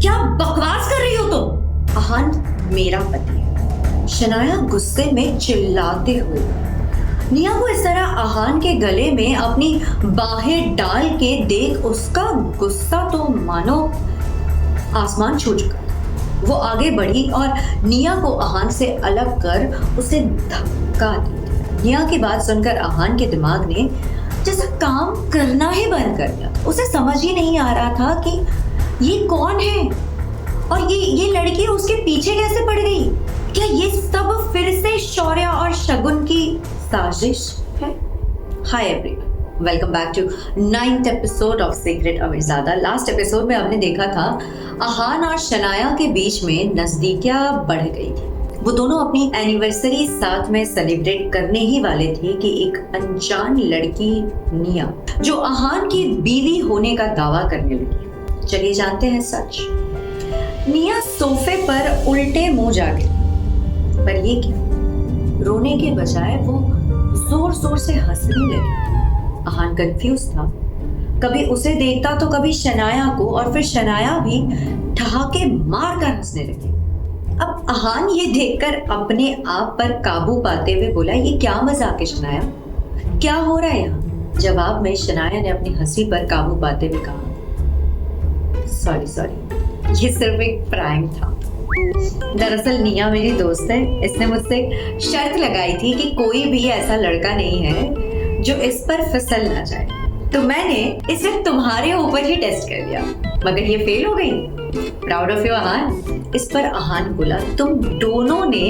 क्या बकवास कर रही हो तुम? अहान मेरा पति है। शनाया गुस्से में चिल्लाते हुए, निया को इस तरह अहान के गले में अपनी बाहें डाल के देख उसका गुस्सा तो मानो आसमान छू चुका। वो आगे बढ़ी और निया को अहान से अलग कर उसे धक्का दी। निया की बात सुनकर अहान के दिमाग ने जैसा काम करना ही बंद कर दिया। उसे समझ ही नहीं आ रहा था कि ये कौन है और ये लड़की उसके पीछे कैसे पड़ गई। क्या ये सब फिर से शौर्य और शगुन की साजिश है? Hi everyone, welcome back to 9th episode of secret Amirzada. Last episode में हमने देखा था अहान और शनाया के बीच में नजदीकियां बढ़ गई थी। वो दोनों अपनी एनिवर्सरी साथ में सेलिब्रेट करने ही वाले थे कि एक अनजान लड़की निया, जो अहान की बीवी होने का दावा करने लगी। चलिए जानते हैं सच। निया सोफे पर उल्टे मुंह जा गई, पर ये क्या? रोने के बजाय वो जोर जोर से हंसने लगी। अहान कंफ्यूज था, कभी उसे देखता तो कभी शनाया को, और फिर शनाया भी ठहाके मार कर हंसने लगी। अब अहान ये देखकर अपने आप पर काबू पाते हुए बोला, ये क्या मजाक है शनाया? क्या हो रहा है यहाँ? जवाब में शनाया ने अपनी हंसी पर काबू पाते हुए कहा, सॉरी, ये सिर्फ एक प्रैंक था। दरअसल निया मेरी दोस्त है, इसने मुझसे शर्त लगाई थी कि कोई भी ऐसा लड़का नहीं है जो इस पर फिसल ना जाए, तो मैंने इसे तुम्हारे ऊपर ही टेस्ट कर लिया, मगर ये फेल हो गई। Proud of you Ahaan. इस पर अहान बोला, तुम दोनों ने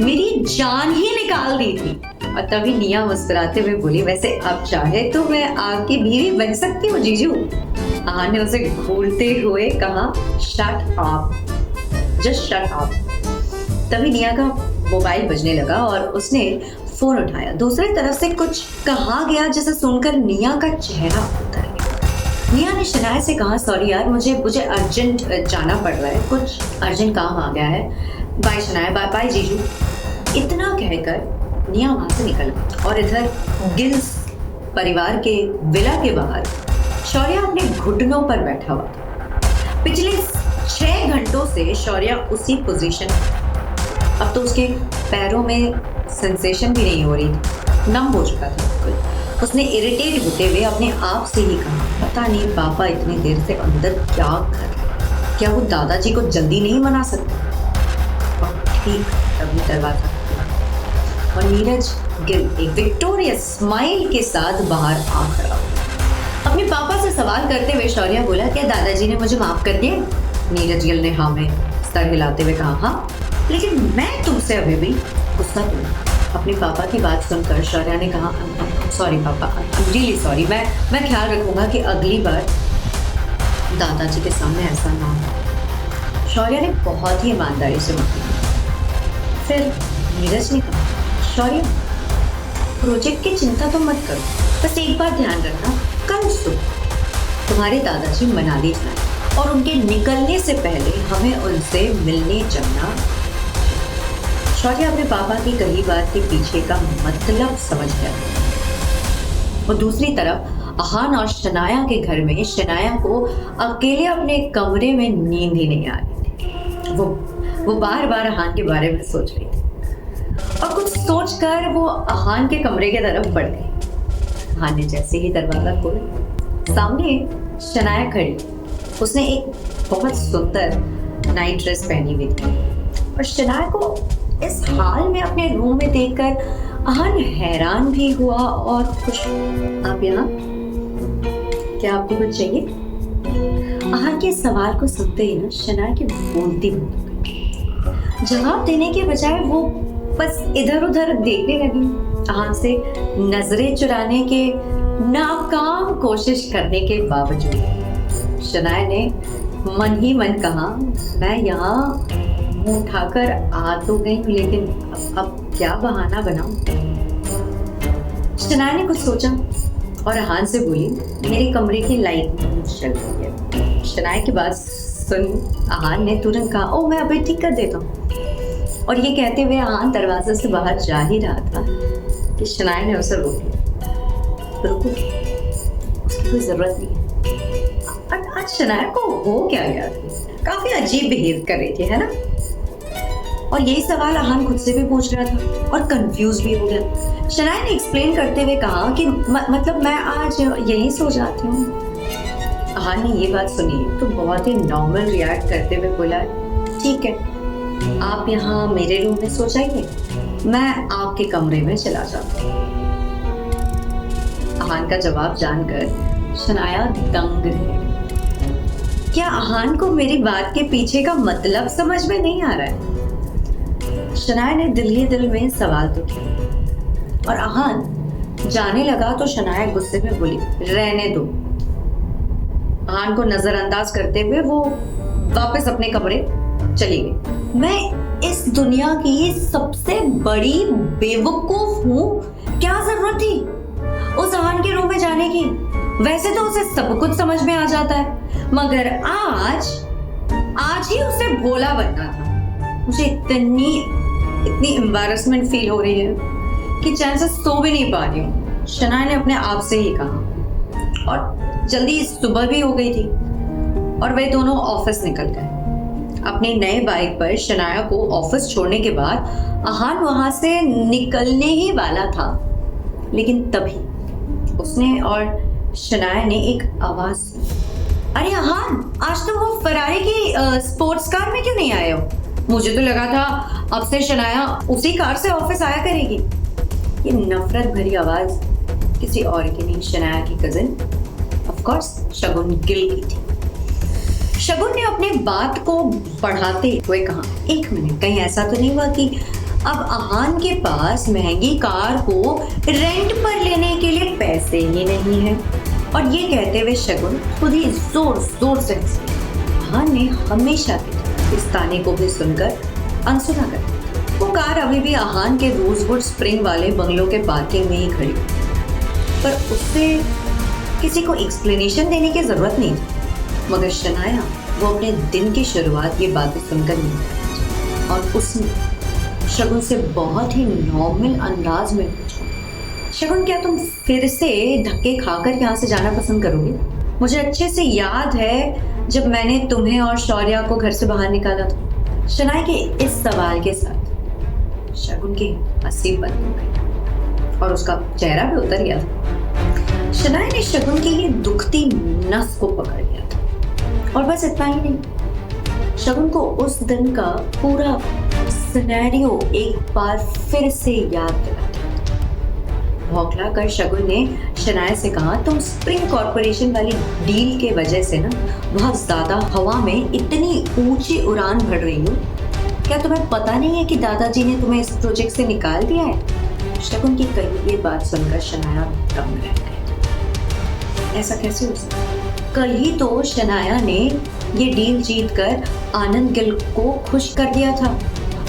मेरी जान ही निकाल दी थी। और तभी निया मुस्कुराते हुए बोली, वैसे अब चाहे तो मैं आपकी बीवी बन सकती हूँ जीजू। अहान ने उसे घूरते हुए कहा, shut up, just shut up. तभी निया का मोबाइल बजने लगा और उसने फोन उठाया। दूसरी तरफ से कुछ कहा गया जिसे सुनकर निया का चेहरा उतर गया। निया ने शनाया से कहा, सॉरी यार, मुझे अर्जेंट जाना पड़ रहा है, कुछ अर्जेंट काम आ गया है, बाय शनाया, बाय जीजू। इतना कहकर निया वहां से निकल गई और इधर गिल्स परिवार के विला के बाहर शौर्य अपने घुटनों पर बैठा हुआ था। पिछले 6 घंटों से शौर्य उसी पोजीशन में। अब तो उसके पैरों में सेंसेशन भी नहीं हो रही थी, नम हो चुका था बिल्कुल। उसने इरिटेट होते हुए अपने आप से ही कहा, पता नहीं पापा इतनी देर से अंदर क्या कर रहे हैं, क्या वो दादाजी को जल्दी नहीं मना सकते? और ठीक तभी दरवाजा खुला और नीरज गिल एक विक्टोरियस स्माइल के साथ बाहर आ खड़ा हुआ। अपने पापा से सवाल करते हुए शौर्य बोला, क्या दादाजी ने मुझे माफ कर दिया? नीरज गिल ने हाँ में सर हिलाते हुए कहा, हाँ, लेकिन मैं तुमसे अभी भी गुस्सा हूँ। अपने पापा की बात सुनकर शौर्य ने कहा, सॉरी पापा, रियली सॉरी, मैं ख्याल रखूंगा कि अगली बार दादाजी के सामने ऐसा ना हो। शौर्य ने बहुत ही ईमानदारी से माफी मांगी। फिर नीरज ने कहा, शौर्य, प्रोजेक्ट की चिंता तो मत करो, बस एक बार ध्यान रखना, कल सुबह तुम्हारे दादाजी मनाली जाए और उनके निकलने से पहले हमें उनसे मिलने जाना। शौर्य अपने पापा की कही बात के पीछे का मतलब समझ गया। और दूसरी तरफ अहान और शनाया के घर में शनाया को अकेले अपने कमरे में नींद ही नहीं आ रही थी। वो बार बार अहान के बारे में सोच रही थी और कुछ सोचकर वो अहान के कमरे की तरफ बढ़ गई। अहान ने जैसे ही दरवाजा खोला, सामने शनाया खड़ी। उसने एक बहुत सुंदर नाइट ड्रेस पहनी हुई थी और शनाया को इस हाल में अपने रूम में देखकर अहान हैरान भी हुआ और खुश। आप यहाँ? क्या आपको कुछ चाहिए? अहान के सवाल को सुनते ही ना शनाया की बोलती बंद हो गई। जवाब देने के बजाय वो बस इधर उधर देखने लगी, अहान से नजरें चुराने के नाकाम कोशिश करने के बावजूद। शनाया ने मन ही मन कहा, मैं यहाँ मुंह उठाकर आ तो गई, लेकिन अब क्या बहाना बनाऊं? शनाया ने कुछ सोचा और अहान से बोली, मेरे कमरे की लाइट चल रही है। शनाया की बात सुन अहान ने तुरंत कहा, ओ मैं अभी ठीक कर देता हूँ। और ये कहते हुए अहान दरवाजे से बाहर जा ही रहा था कि शनाया ने उसे रोक लिया। रुको, उसकी कोई जरूरत नहीं है। आज शनाया को हो क्या गया था? काफी अजीब बिहेव कर रही थी, है ना? और यही सवाल अहान खुद से भी पूछ रहा था और कंफ्यूज भी हो गया। शनाया ने एक्सप्लेन करते हुए कहा कि मतलब मैं आज यहीं सो जाती हूँ। अहान ने ये बात सुनी तो बहुत ही नॉर्मल रिएक्ट करते हुए बोला, ठीक है, आप यहाँ मेरे रूम में सो जाइए, मैं आपके कमरे में चला जाता हूँ। अहान का जवाब जानकर शनाया दंग रह गई। क्या अहान को मेरी बात के पीछे का मतलब समझ में नहीं आ रहा है? शनाया ने दिल ही दिल में सवाल तो किया और अहान जाने लगा तो शनाया गुस्से में बोली, रहने दो। अहान को नजरअंदाज करते हुए वो वापस अपने कमरे चली गई। मैं इस दुनिया की सबसे बड़ी बेवकूफ हूँ, क्या जरूरत थी उस अहान के रूम में जाने की? वैसे तो उसे सब कुछ समझ में आ जाता है, मगर आज ही उसे भोला बनना था। मुझे इतनी एम्बैरेसमेंट फील हो रही है कि चैन से सो भी नहीं पा रही हूँ, शनाया ने अपने आप से ही कहा। और जल्दी सुबह भी हो गई थी और वे दोनों ऑफिस निकल गए। अपनी नए बाइक पर शनाया को ऑफिस छोड़ने के बाद अहान वहां से निकलने ही वाला था, लेकिन तभी उसने और शनाया ने एक आवाज सुनी, अरे अहान, आज तुम वो फरारी की स्पोर्ट्स कार में क्यों नहीं आए हो? मुझे तो लगा था अब से शनाया उसी कार से ऑफिस आया करेगी। ये नफरत भरी आवाज किसी और की नहीं, शनाया की कजिन, ऑफ कोर्स शगुन गिल की थी। शगुन ने अपने बात को बढ़ाते हुए कहा, एक मिनट, कहीं ऐसा तो नहीं हुआ कि अब अहान के पास महंगी कार को रेंट पर लेने के लिए पैसे ही नहीं है? और ये कहते हुए शगुन खुद ही जोर जोर से अहान ने हमेशा इस ताने को भी सुनकर अनसुना कर। वो कार अभी भी अहान के रोजवुड स्प्रिंग वाले बंगलों के पार्किंग में ही खड़ी, पर उससे किसी को एक्सप्लेनेशन देने की जरूरत नहीं थी। मगर शनाया वो अपने दिन की शुरुआत ये बातें सुनकर नहीं करती और उसने शगुन से बहुत ही नॉर्मल अंदाज में पूछा, शगुन, क्या तुम फिर से धक्के खाकर यहाँ से जाना पसंद करोगे? मुझे अच्छे से याद है जब मैंने तुम्हें और शौर्या को घर से बाहर निकाला था। शनाया के इस सवाल के साथ शगुन की हंसी बंद हो गई और उसका चेहरा भी उतर गया था। शनाया ने शगुन की ये दुखती नस को पकड़ लिया था और बस इतना ही नहीं, शगुन को उस दिन का पूरा सिनेरियो एक बार फिर से याद दिला दिया। भौंकला कर शगुन ने शनाया से कहा, तुम स्प्रिंग कॉर्पोरेशन वाली डील के वजह से ना बहुत ज्यादा हवा में इतनी ऊंची उड़ान भर रही हो। क्या तुम्हें पता नहीं है कि दादाजी ने तुम्हें इस प्रोजेक्ट से निकाल दिया है? शगुन की कही ये बात सुनकर शनाया दंग रह गई। ऐसा कैसे हो सकता? कल ही तो शनाया ने ये डील जीतकर आनंद गिल को खुश कर दिया था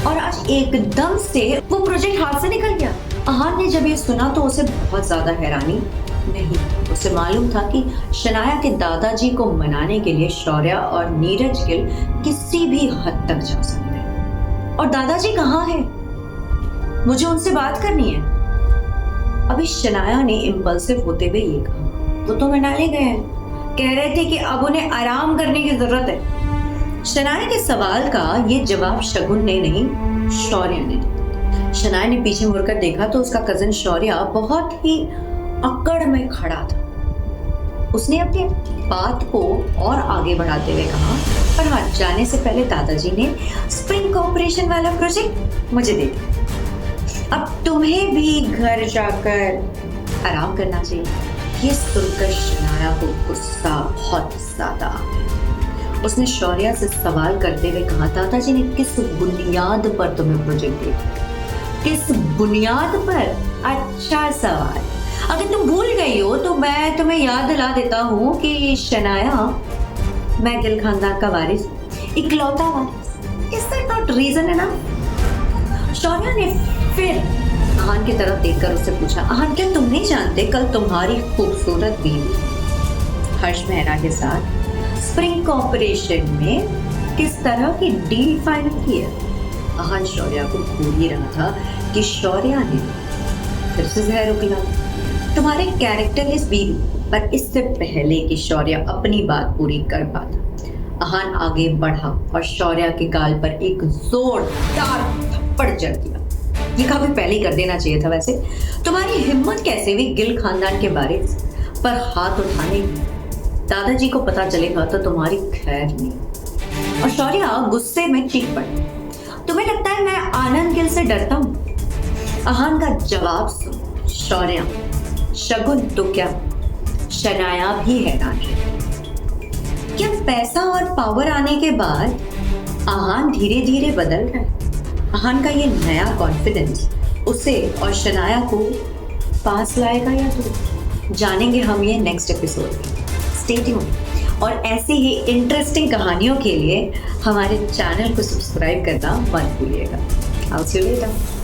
और आज एकदम से वो प्रोजेक्ट हाथ से निकल गया। अहान ने जब ये सुना तो उसे बहुत ज्यादा हैरानी नहीं, उसे मालूम था कि शनाया के दादाजी को मनाने के लिए शौर्या और नीरज गिल किसी भी हद तक जा सकते हैं। और दादाजी कहाँ हैं? मुझे उनसे बात करनी है। अभी शनाया ने इम्पल्सिव होते हुए ये कहा, वो तो मनाने गए हैं, कह रहे थे कि अब उन्हें आराम करने की जरूरत है। शनाया के सवाल का ये जवाब शगुन ने नहीं, शौर्या ने दिया। शनाया ने पीछे मुड़कर देखा तो उसका कजिन शौर्या बहुत ही अकड़ में खड़ा था। उसने अपनी बात को और आगे बढ़ाते हुए कहा, पर हाँ, जाने से पहले दादाजी ने स्प्रिंग कॉर्पोरेशन वाला प्रोजेक्ट मुझे दे दिया। अब तुम्हें भी घर जाकर आराम करना चाहिए। ये सुनकर शनाया को गुस्सा बहुत ज्यादा आ गया। उसने शौर्या से सवाल करते हुए कहा, दादाजी ने किस बुनियाद पर तुम्हें प्रोजेक्ट दिया? किस बुनियाद पर? अच्छा सवाल। अगर तुम भूल गई हो तो मैं तुम्हें याद दिला देता हूँ कि शनाया, मैं गिल खानदान का वारिस, इकलौता वारिस। Is that not reason enough? Shaurya ने फिर अहान की तरफ देखकर उससे पूछा, अहान, क्या तुम नहीं जानते कल तुम्हारी खूबसूरत बीवी हर्ष मेहरा के साथ स्प्रिंग कॉर्पोरेशन में किस तरह की डील फाइनल की है? अहान शौर्या को भूल ही रहा था कि शौर्या ने फिर से जहर उगला। तुम्हारे कैरेक्टरलेस बीवी, पर इससे पहले कि शौर्या अपनी बात पूरी कर पाता अहान आगे बढ़ा और शौर्या के गाल पर एक जोरदार थप्पड़ जड़ दिया। ये काफी पहले ही कर देना चाहिए था वैसे। तुम्हारी हिम्मत कैसे हुई गिल खानदान के बारे पर हाथ उठाने की? दादाजी को पता चलेगा तो तुम्हारी खैर नहीं। और शौर्या गुस्से में चीख पड़ी, तुम्हें लगता है मैं आनंद गिल से डरता हूँ? अहान का जवाब सुन शौर्या, शगुन तो क्या शनाया भी हैरान है। क्या पैसा और पावर आने के बाद अहान धीरे धीरे बदल रहा है? अहान का ये नया कॉन्फिडेंस उसे और शनाया को पास लाएगा या दूर? जानेंगे हम ये नेक्स्ट एपिसोड में। Stay tuned. और ऐसी ही इंटरेस्टिंग कहानियों के लिए हमारे चैनल को सब्सक्राइब करना मत भूलिएगा। I'll see you later.